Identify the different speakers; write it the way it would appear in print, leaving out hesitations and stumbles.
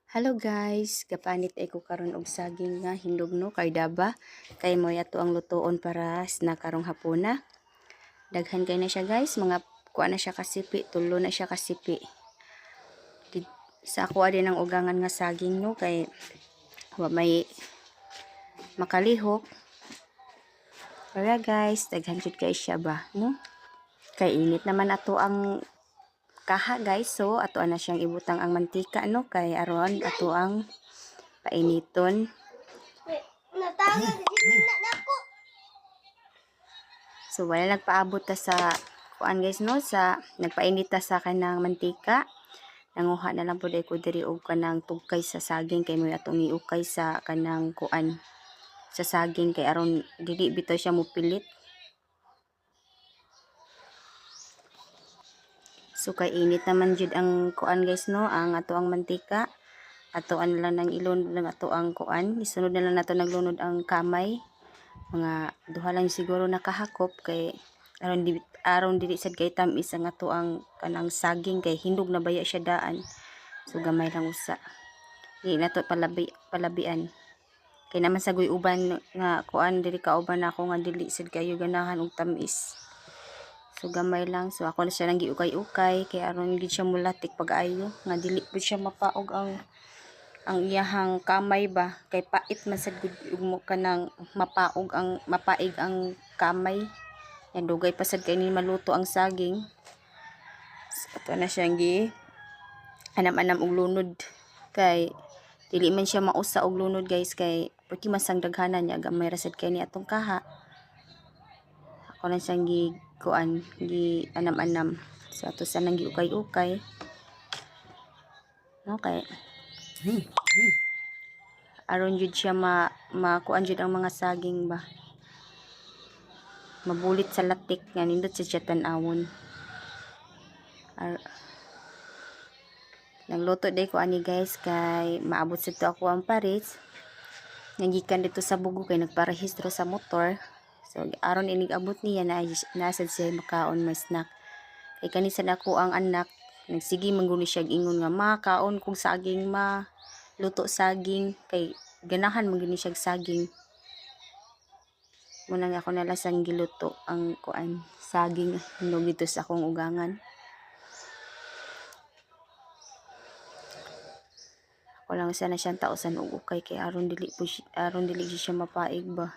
Speaker 1: Hello guys, gapanit ay ko karon og saging nga hindugno kay daba kay mo yato ang lutoon para snack karong hapuna. Daghan kay na siya guys, mga kuha na siya kasipi, tulo na siya kasipi. Sa ako din ang ugangan nga saging no kay wa may makalihok. Para guys, daghan jud kay siya ba, no? Kay init naman ato ang kaha guys, so ato na siyang ibutang ang mantika no kay aron ato ang painiton. So wala nagpaabot ta sa kuan guys no, sa nagpainit ta sa kanang mantika. Nanguha na lang pud ko diri og kanang tugkay sa saging kay mo atong iukay sa kanang kuan sa saging kay aron dili bitaw siya mupilit. So kay init naman jud ang kuan guys no, ang ato ang mantika. Atoan lang nang ilunod ng ato ang kuan. Isunod na lang nato naglunod ang kamay. Mga duha lang siguro nakahakop kay aron dili sad kay tamis ang ato ang kanang saging kay hindog na baya siya daan. So gamay lang usa. Di nato palabian. Kay naman sagoy uban nga kuan dili ka uban ako nga dili sad kayo ganahan og tamis. So gamay lang. So ako na siya nang giukay-ukay kay aron gid siya mulatik pag-ayo nga dili pud siya mapaog ang iyahang kamay ba kay pait man sad gud mo kanang mapaig ang kamay. Yan dugay pa sad kay ni maluto ang saging. So, ato na siyang gi anam-anam og lunod kay dili man siya mausa og lunod guys kay pati masang daghanan niya gamay ra sad kay ni atong kaha. Ako na siyang gi anam-anam. So ato sa nang giukay-ukay. Okay. Aron jud siya makuan jud ang mga saging ba. Mabulit sa latik nga nindot siya tan-awon. Nagluto day ko ani guys kay maabot sa to ako ang pares. Nagikan dito sa bugo kay nagparehistro sa motor. So aron inig abot niya nasad siya makaon may snack. Kay kanisan ako ang anak nagsige mangguni siya ingon nga makaon kog saging luto saging kay ganahan man gini siya saging. Muna nga ako nalasang giluto ang kuan saging hinog dito sa akong ugangan. Ako lang sana siyang tausan og ukay kay aron dili siya mapaig ba.